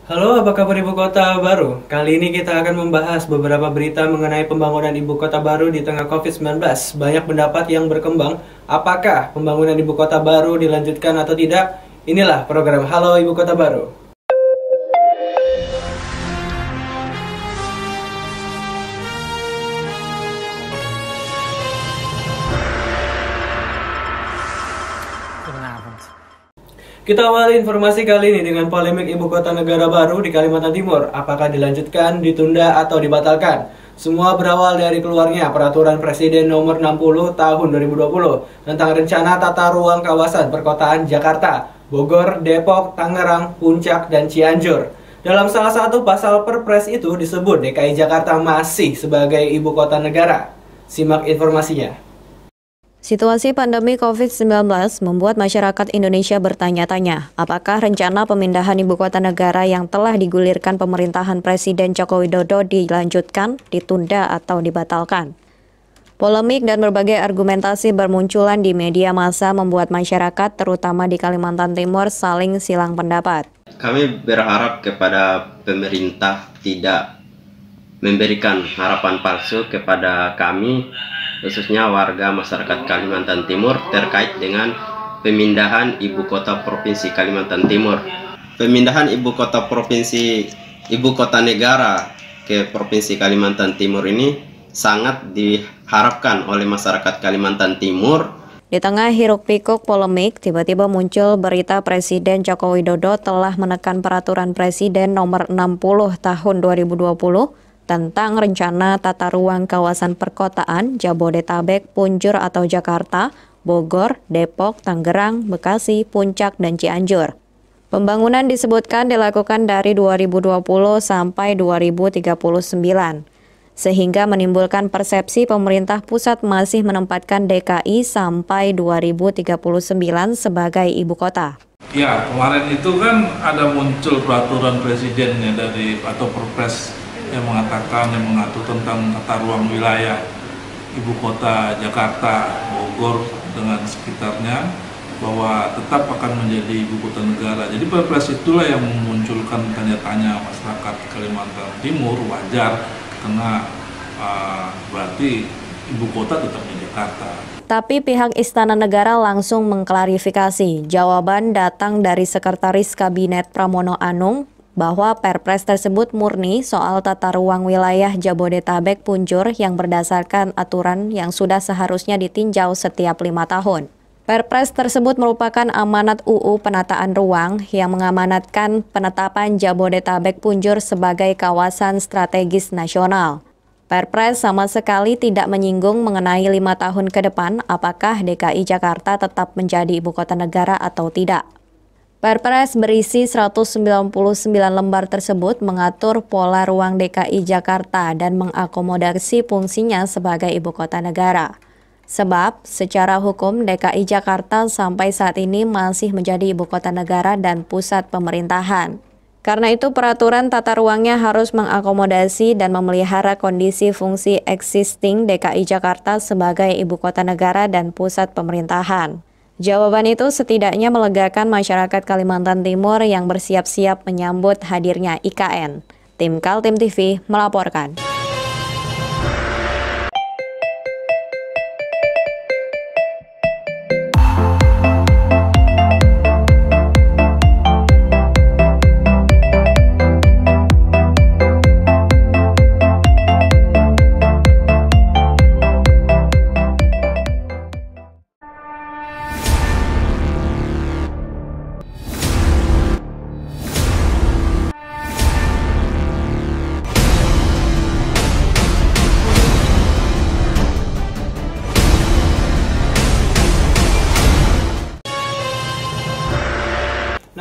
Halo, apa kabar Ibu Kota Baru? Kali ini kita akan membahas beberapa berita mengenai pembangunan Ibu Kota Baru di tengah COVID-19. Banyak pendapat yang berkembang, apakah pembangunan Ibu Kota Baru dilanjutkan atau tidak? Inilah program Halo Ibu Kota Baru. Kita awali informasi kali ini dengan polemik Ibu Kota Negara Baru di Kalimantan Timur. Apakah dilanjutkan, ditunda, atau dibatalkan? Semua berawal dari keluarnya Peraturan Presiden Nomor 60 Tahun 2020 tentang rencana tata ruang kawasan perkotaan Jakarta, Bogor, Depok, Tangerang, Puncak, dan Cianjur. Dalam salah satu pasal Perpres itu disebut DKI Jakarta masih sebagai Ibu Kota Negara. Simak informasinya. Situasi pandemi COVID-19 membuat masyarakat Indonesia bertanya-tanya, apakah rencana pemindahan ibu kota negara yang telah digulirkan pemerintahan Presiden Joko Widodo dilanjutkan, ditunda, atau dibatalkan. Polemik dan berbagai argumentasi bermunculan di media massa membuat masyarakat, terutama di Kalimantan Timur, saling silang pendapat. Kami berharap kepada pemerintah tidak memberikan harapan palsu kepada kami, khususnya warga masyarakat Kalimantan Timur terkait dengan pemindahan ibu kota provinsi Kalimantan Timur. Pemindahan ibu kota negara ke provinsi Kalimantan Timur ini sangat diharapkan oleh masyarakat Kalimantan Timur. Di tengah hiruk-pikuk polemik, tiba-tiba muncul berita Presiden Joko Widodo telah menekan Peraturan Presiden Nomor 60 Tahun 2020 tentang rencana tata ruang kawasan perkotaan Jabodetabek, Punjur atau Jakarta, Bogor, Depok, Tangerang, Bekasi, Puncak, dan Cianjur. Pembangunan disebutkan dilakukan dari 2020 sampai 2039, sehingga menimbulkan persepsi pemerintah pusat masih menempatkan DKI sampai 2039 sebagai ibu kota. Ya, kemarin itu kan ada muncul peraturan presidennya atau Perpres yang mengatakan, yang mengatur tentang tata ruang wilayah ibu kota Jakarta, Bogor dengan sekitarnya, bahwa tetap akan menjadi ibu kota negara. Jadi Perpres itulah yang memunculkan tanya-tanya masyarakat Kalimantan Timur. Wajar karena berarti ibu kota tetap di Jakarta. Tapi pihak Istana Negara langsung mengklarifikasi. Jawaban datang dari Sekretaris Kabinet Pramono Anung bahwa Perpres tersebut murni soal tata ruang wilayah Jabodetabek Punjur yang berdasarkan aturan yang sudah seharusnya ditinjau setiap 5 tahun. Perpres tersebut merupakan amanat UU Penataan Ruang yang mengamanatkan penetapan Jabodetabek Punjur sebagai kawasan strategis nasional. Perpres sama sekali tidak menyinggung mengenai 5 tahun ke depan apakah DKI Jakarta tetap menjadi ibu kota negara atau tidak. Perpres berisi 199 lembar tersebut mengatur pola ruang DKI Jakarta dan mengakomodasi fungsinya sebagai ibu kota negara. Sebab secara hukum DKI Jakarta sampai saat ini masih menjadi ibu kota negara dan pusat pemerintahan. Karena itu peraturan tata ruangnya harus mengakomodasi dan memelihara kondisi fungsi existing DKI Jakarta sebagai ibu kota negara dan pusat pemerintahan. Jawaban itu setidaknya melegakan masyarakat Kalimantan Timur yang bersiap-siap menyambut hadirnya IKN. Tim Kaltim TV melaporkan.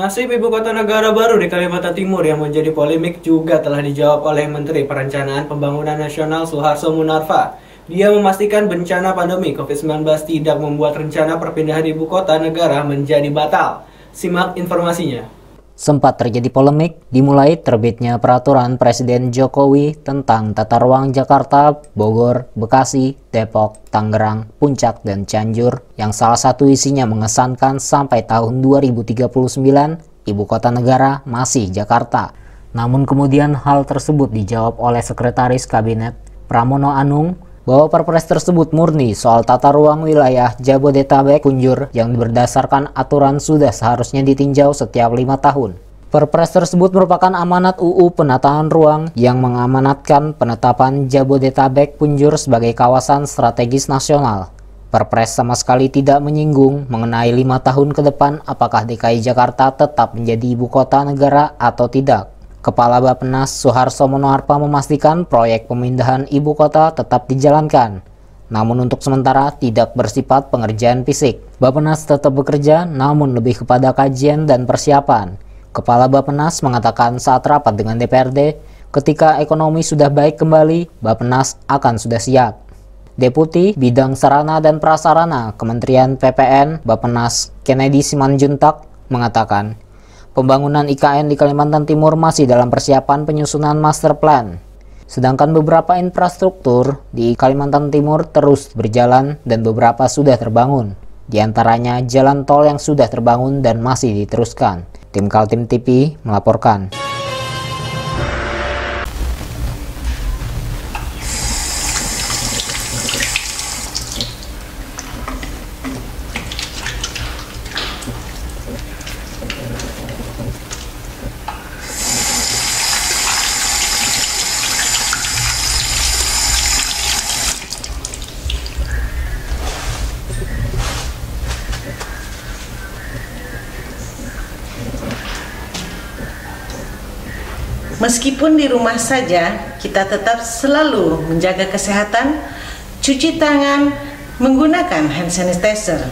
Nasib Ibu Kota Negara Baru di Kalimantan Timur yang menjadi polemik juga telah dijawab oleh Menteri Perencanaan Pembangunan Nasional Suharso Monoarfa. Dia memastikan bencana pandemi COVID-19 tidak membuat rencana perpindahan Ibu Kota Negara menjadi batal. Simak informasinya. Sempat terjadi polemik dimulai terbitnya Peraturan Presiden Jokowi tentang tata ruang Jakarta, Bogor, Bekasi, Depok, Tangerang, Puncak, dan Cianjur yang salah satu isinya mengesankan sampai tahun 2039 Ibu Kota Negara masih Jakarta. Namun kemudian hal tersebut dijawab oleh Sekretaris Kabinet Pramono Anung bahwa Perpres tersebut murni soal tata ruang wilayah Jabodetabek Punjur yang berdasarkan aturan sudah seharusnya ditinjau setiap 5 tahun. Perpres tersebut merupakan amanat UU Penataan Ruang yang mengamanatkan penetapan Jabodetabek Punjur sebagai kawasan strategis nasional. Perpres sama sekali tidak menyinggung mengenai 5 tahun ke depan apakah DKI Jakarta tetap menjadi ibu kota negara atau tidak. Kepala Bappenas Suharso Monoarfa memastikan proyek pemindahan ibu kota tetap dijalankan, namun untuk sementara tidak bersifat pengerjaan fisik. Bappenas tetap bekerja, namun lebih kepada kajian dan persiapan. Kepala Bappenas mengatakan saat rapat dengan DPRD, ketika ekonomi sudah baik kembali, Bappenas akan sudah siap. Deputi Bidang Sarana dan Prasarana Kementerian PPN Bappenas Kennedy Simanjuntak mengatakan, pembangunan IKN di Kalimantan Timur masih dalam persiapan penyusunan master plan. Sedangkan beberapa infrastruktur di Kalimantan Timur terus berjalan dan beberapa sudah terbangun. Di antaranya jalan tol yang sudah terbangun dan masih diteruskan. Tim Kaltim TV melaporkan. Meskipun di rumah saja, kita tetap selalu menjaga kesehatan, cuci tangan, menggunakan hand sanitizer.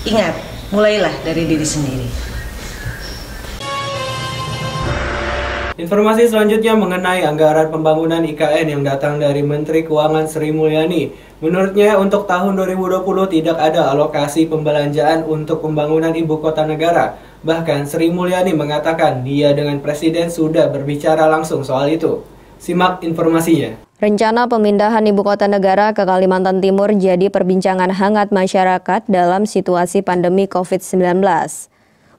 Ingat, mulailah dari diri sendiri. Informasi selanjutnya mengenai anggaran pembangunan IKN yang datang dari Menteri Keuangan Sri Mulyani. Menurutnya untuk tahun 2020 tidak ada alokasi pembelanjaan untuk pembangunan ibu kota negara. Bahkan Sri Mulyani mengatakan dia dengan Presiden sudah berbicara langsung soal itu. Simak informasinya. Rencana pemindahan ibu kota negara ke Kalimantan Timur jadi perbincangan hangat masyarakat dalam situasi pandemi COVID-19.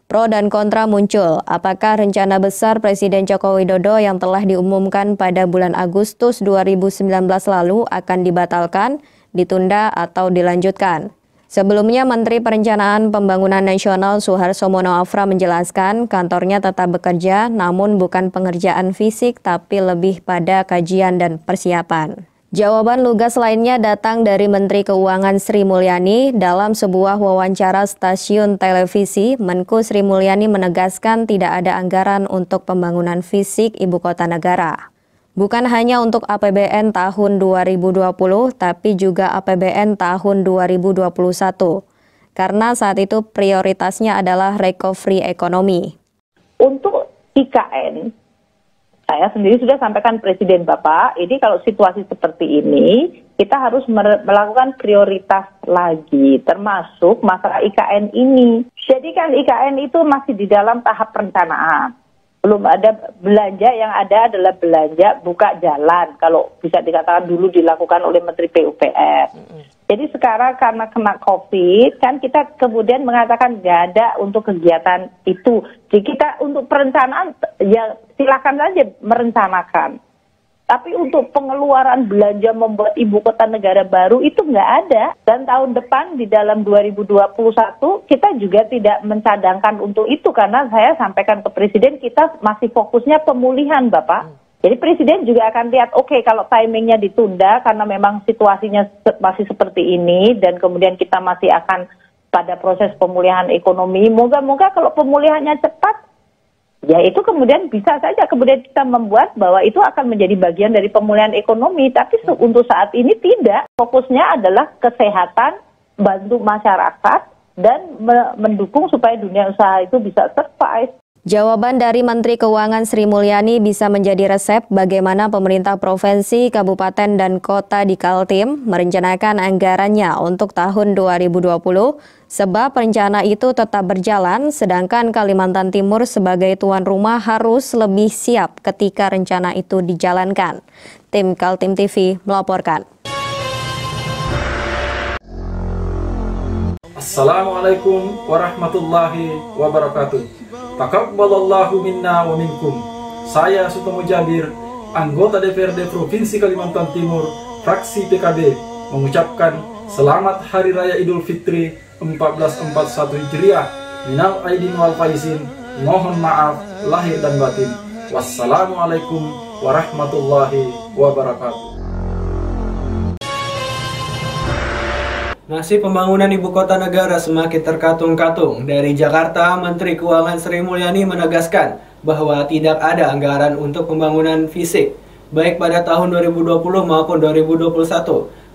Pro dan kontra muncul. Apakah rencana besar Presiden Joko Widodo yang telah diumumkan pada bulan Agustus 2019 lalu akan dibatalkan, ditunda, atau dilanjutkan? Sebelumnya, Menteri Perencanaan Pembangunan Nasional Suharso Monoarfa menjelaskan kantornya tetap bekerja, namun bukan pengerjaan fisik, tapi lebih pada kajian dan persiapan. Jawaban lugas lainnya datang dari Menteri Keuangan Sri Mulyani. Dalam sebuah wawancara stasiun televisi, Menku Sri Mulyani menegaskan tidak ada anggaran untuk pembangunan fisik ibu kota negara. Bukan hanya untuk APBN tahun 2020, tapi juga APBN tahun 2021. Karena saat itu prioritasnya adalah recovery ekonomi. Untuk IKN, saya sendiri sudah sampaikan Presiden Bapak, ini kalau situasi seperti ini, kita harus melakukan prioritas lagi, termasuk masalah IKN ini. Jadi kan IKN itu masih di dalam tahap perencanaan. Belum ada belanja, yang ada adalah belanja buka jalan, kalau bisa dikatakan dulu dilakukan oleh Menteri PUPR. Jadi sekarang karena kena COVID, kan kita kemudian mengatakan nggak ada untuk kegiatan itu. Jadi kita untuk perencanaan, ya silakan saja merencanakan. Tapi untuk pengeluaran belanja membuat ibu kota negara baru itu nggak ada. Dan tahun depan di dalam 2021 kita juga tidak mencadangkan untuk itu. Karena saya sampaikan ke Presiden kita masih fokusnya pemulihan Bapak. Jadi Presiden juga akan lihat oke, kalau timingnya ditunda karena memang situasinya masih seperti ini. Dan kemudian kita masih akan pada proses pemulihan ekonomi. Moga-moga kalau pemulihannya cepat, ya itu kemudian bisa saja kemudian kita membuat bahwa itu akan menjadi bagian dari pemulihan ekonomi. Tapi untuk saat ini tidak. Fokusnya adalah kesehatan, bantu masyarakat, dan mendukung supaya dunia usaha itu bisa survive. Jawaban dari Menteri Keuangan Sri Mulyani bisa menjadi resep bagaimana pemerintah provinsi, kabupaten, dan kota di Kaltim merencanakan anggarannya untuk tahun 2020, sebab rencana itu tetap berjalan, sedangkan Kalimantan Timur sebagai tuan rumah harus lebih siap ketika rencana itu dijalankan. Tim Kaltim TV melaporkan. Assalamualaikum warahmatullahi wabarakatuh. Taqabbalallahu minna wa minkum. saya Sutomo Jabir, anggota DPRD Provinsi Kalimantan Timur, fraksi PKB, mengucapkan Selamat Hari Raya Idul Fitri 1441 Hijriah. Minal aidin wal faizin, mohon maaf lahir dan batin. Wassalamualaikum warahmatullahi wabarakatuh. Nasib pembangunan ibu kota negara semakin terkatung-katung. Dari Jakarta, Menteri Keuangan Sri Mulyani menegaskan bahwa tidak ada anggaran untuk pembangunan fisik, baik pada tahun 2020 maupun 2021,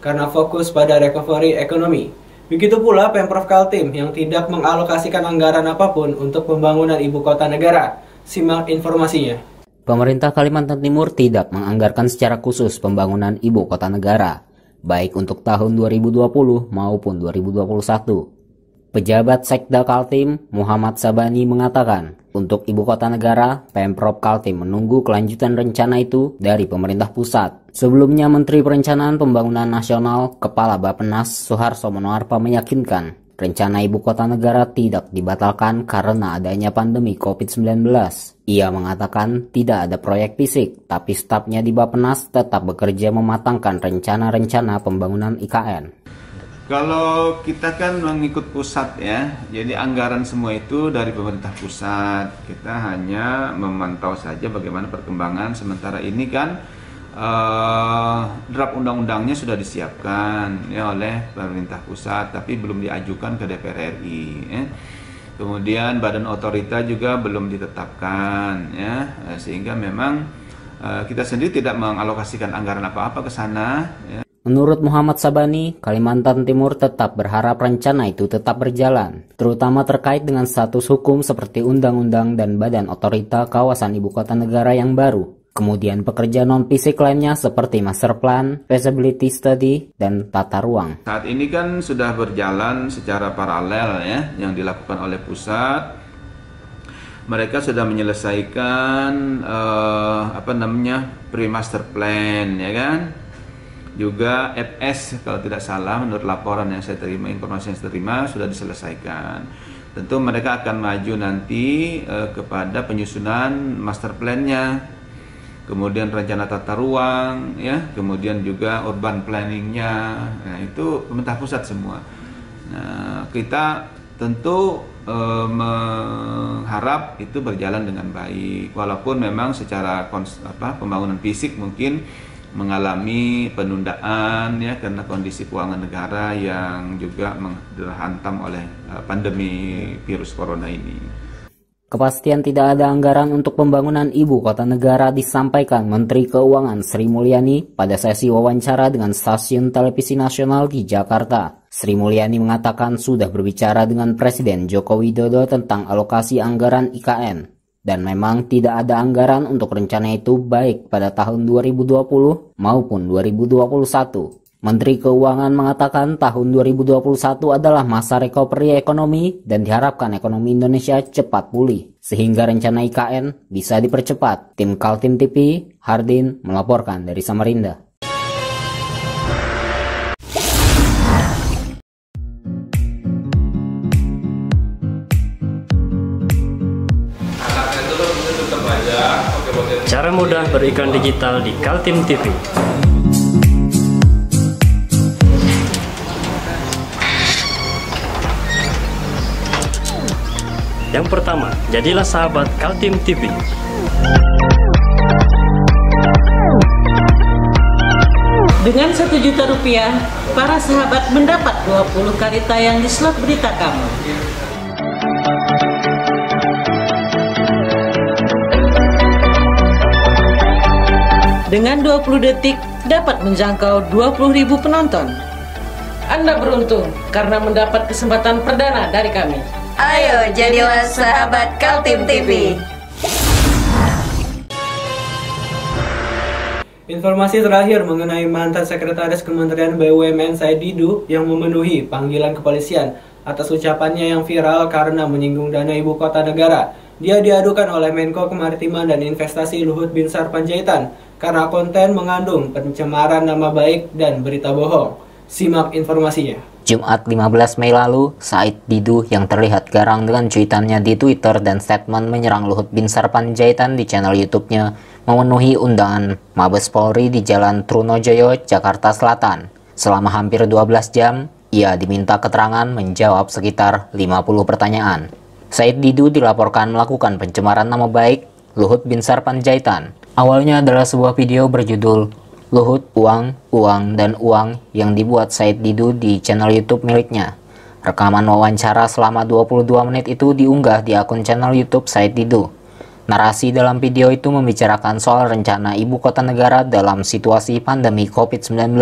karena fokus pada recovery ekonomi. Begitu pula Pemprov Kaltim yang tidak mengalokasikan anggaran apapun untuk pembangunan ibu kota negara. Simak informasinya. Pemerintah Kalimantan Timur tidak menganggarkan secara khusus pembangunan ibu kota negara, baik untuk tahun 2020 maupun 2021. Pejabat Sekda Kaltim, Muhammad Sabani mengatakan, untuk ibu kota negara, Pemprov Kaltim menunggu kelanjutan rencana itu dari pemerintah pusat. Sebelumnya, Menteri Perencanaan Pembangunan Nasional, Kepala Bappenas Suharso Monoarfa meyakinkan, rencana ibu kota negara tidak dibatalkan karena adanya pandemi COVID-19. Ia mengatakan tidak ada proyek fisik, tapi stafnya di Bappenas tetap bekerja mematangkan rencana-rencana pembangunan IKN. Kalau kita kan mengikut pusat ya, jadi anggaran semua itu dari pemerintah pusat. Kita hanya memantau saja bagaimana perkembangan. Sementara ini kan draft undang-undangnya sudah disiapkan ya oleh pemerintah pusat, tapi belum diajukan ke DPR RI. Ya. Kemudian badan otorita juga belum ditetapkan, ya, sehingga memang kita sendiri tidak mengalokasikan anggaran apa-apa ke sana. Ya. Menurut Muhammad Sabani, Kalimantan Timur tetap berharap rencana itu tetap berjalan, terutama terkait dengan status hukum seperti undang-undang dan badan otorita kawasan ibu kota negara yang baru. Kemudian pekerjaan non-fisik lainnya seperti master plan, feasibility study, dan tata ruang. Saat ini kan sudah berjalan secara paralel ya, yang dilakukan oleh pusat. Mereka sudah menyelesaikan pre-master plan, ya kan? Juga FS kalau tidak salah menurut laporan yang saya terima, informasi yang saya terima sudah diselesaikan. Tentu mereka akan maju nanti kepada penyusunan master plan-nya, kemudian rencana tata ruang, ya, kemudian juga urban planning-nya. Nah, itu pemerintah pusat semua. Nah, kita tentu mengharap itu berjalan dengan baik, walaupun memang secara pembangunan fisik mungkin mengalami penundaan ya karena kondisi keuangan negara yang juga dihantam oleh pandemi virus corona ini. Kepastian tidak ada anggaran untuk pembangunan ibu kota negara disampaikan Menteri Keuangan Sri Mulyani pada sesi wawancara dengan stasiun televisi nasional di Jakarta. Sri Mulyani mengatakan sudah berbicara dengan Presiden Joko Widodo tentang alokasi anggaran IKN. Dan memang tidak ada anggaran untuk rencana itu baik pada tahun 2020 maupun 2021. Menteri Keuangan mengatakan tahun 2021 adalah masa recovery ekonomi dan diharapkan ekonomi Indonesia cepat pulih, sehingga rencana IKN bisa dipercepat. Tim Kaltim TV, Hardin melaporkan dari Samarinda. Cara mudah beriklan digital di Kaltim TV. Yang pertama, jadilah sahabat Kaltim TV. Dengan Rp1.000.000, para sahabat mendapat 20 kali tayang di slot berita kamu. Dengan 20 detik dapat menjangkau 20.000 penonton. Anda beruntung karena mendapat kesempatan perdana dari kami. Ayo jadilah sahabat Kaltim TV. Informasi terakhir mengenai mantan Sekretaris Kementerian BUMN Said Didu yang memenuhi panggilan kepolisian atas ucapannya yang viral karena menyinggung dana ibu kota negara. Dia diadukan oleh Menko Kemaritiman dan Investasi Luhut Binsar Panjaitan karena konten mengandung pencemaran nama baik dan berita bohong. Simak informasinya. Jumat 15 Mei lalu, Said Didu yang terlihat garang dengan cuitannya di Twitter dan statement menyerang Luhut Binsar Panjaitan di channel YouTube-nya memenuhi undangan Mabes Polri di Jalan Trunojoyo, Jakarta Selatan. Selama hampir 12 jam, ia diminta keterangan menjawab sekitar 50 pertanyaan. Said Didu dilaporkan melakukan pencemaran nama baik Luhut Binsar Panjaitan. Awalnya adalah sebuah video berjudul Luhut, Uang, Uang, dan Uang yang dibuat Said Didu di channel YouTube miliknya. Rekaman wawancara selama 22 menit itu diunggah di akun channel YouTube Said Didu. Narasi dalam video itu membicarakan soal rencana ibu kota negara dalam situasi pandemi COVID-19.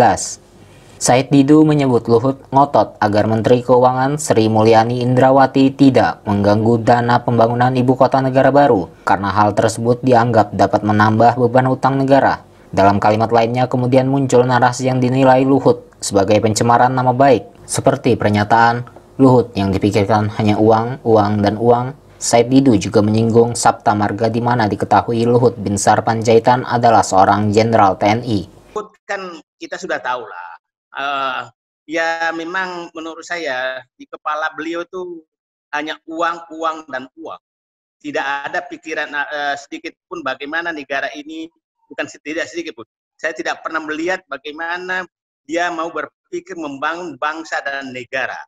Said Didu menyebut Luhut ngotot agar Menteri Keuangan Sri Mulyani Indrawati tidak mengganggu dana pembangunan ibu kota negara baru karena hal tersebut dianggap dapat menambah beban utang negara. Dalam kalimat lainnya kemudian muncul narasi yang dinilai Luhut sebagai pencemaran nama baik. Seperti pernyataan Luhut yang dipikirkan hanya uang, uang, dan uang. Said Didu juga menyinggung Sabta Marga di mana diketahui Luhut Binsar Panjaitan adalah seorang jenderal TNI. Kan kita sudah tahu lah. Ya memang menurut saya di kepala beliau itu hanya uang, uang, dan uang. Tidak ada pikiran sedikit pun bagaimana negara ini. Bukan tidak sedikit pun. Saya tidak pernah melihat bagaimana dia mau berpikir membangun bangsa dan negara.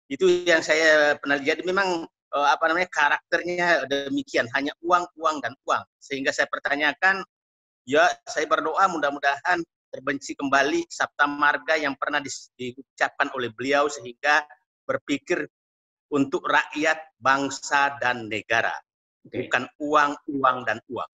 Itu yang saya pernah lihat. Memang karakternya demikian, hanya uang, uang, dan uang. Sehingga saya pertanyakan, ya saya berdoa mudah-mudahan terbenci kembali Sabta Marga yang pernah diucapkan oleh beliau sehingga berpikir untuk rakyat, bangsa, dan negara. Bukan uang, uang, dan uang.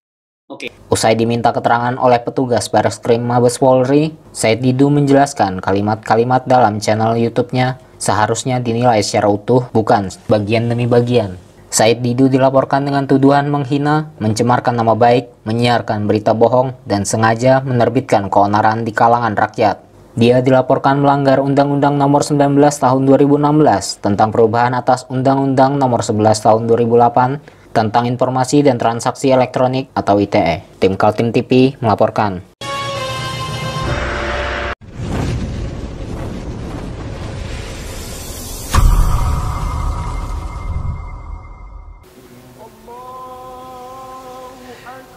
Usai diminta keterangan oleh petugas Bareskrim Mabes Polri, Said Didu menjelaskan kalimat-kalimat dalam channel YouTube-nya seharusnya dinilai secara utuh, bukan bagian demi bagian. Said Didu dilaporkan dengan tuduhan menghina, mencemarkan nama baik, menyiarkan berita bohong, dan sengaja menerbitkan keonaran di kalangan rakyat. Dia dilaporkan melanggar Undang-Undang Nomor 19 Tahun 2016 tentang perubahan atas Undang-Undang Nomor 11 Tahun 2008 tentang Informasi dan Transaksi Elektronik atau ITE. Tim Kaltim TV melaporkan.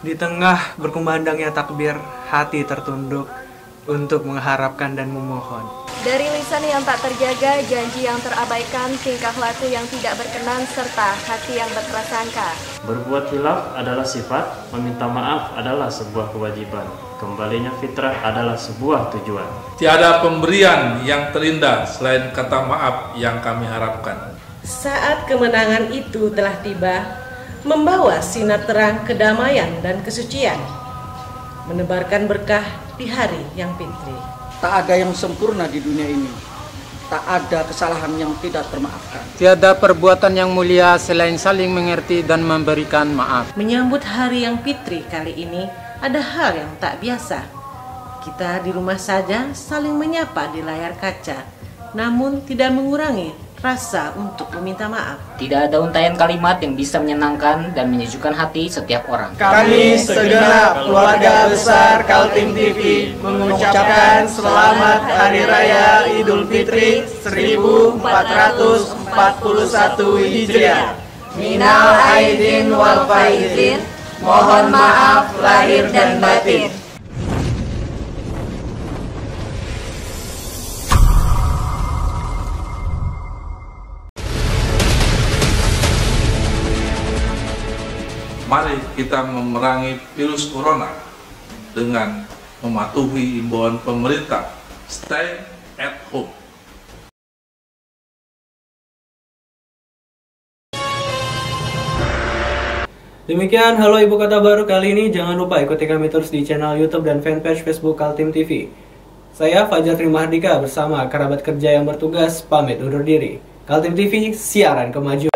Di tengah berkumandangnya takbir, hati tertunduk untuk mengharapkan dan memohon. Dari lisan yang tak terjaga, janji yang terabaikan, tingkah laku yang tidak berkenan, serta hati yang berprasangka. Berbuat hilaf adalah sifat, meminta maaf adalah sebuah kewajiban. Kembalinya fitrah adalah sebuah tujuan. Tiada pemberian yang terindah selain kata maaf yang kami harapkan. Saat kemenangan itu telah tiba, membawa sinar terang kedamaian dan kesucian, menebarkan berkah di hari yang fitri. Tak ada yang sempurna di dunia ini. Tak ada kesalahan yang tidak termaafkan. Tiada perbuatan yang mulia selain saling mengerti dan memberikan maaf. Menyambut hari yang fitri kali ini, ada hal yang tak biasa. Kita di rumah saja saling menyapa di layar kaca, namun tidak mengurangi rasa untuk meminta maaf. Tidak ada untaian kalimat yang bisa menyenangkan dan menyejukkan hati setiap orang. Kami segenap keluarga besar Kaltim TV mengucapkan selamat Hari Raya Idul Fitri 1441 Hijriah. Minal aidin wal faizin, mohon maaf lahir dan batin. Mari kita memerangi virus corona dengan mematuhi imbauan pemerintah. Stay at home. Demikian Halo Ibu Kota Baru kali ini. Jangan lupa ikuti kami terus di channel YouTube dan fanpage Facebook Kaltim TV. Saya Fajar Trimahardika bersama kerabat kerja yang bertugas pamit undur diri. Kaltim TV, siaran kemajuan.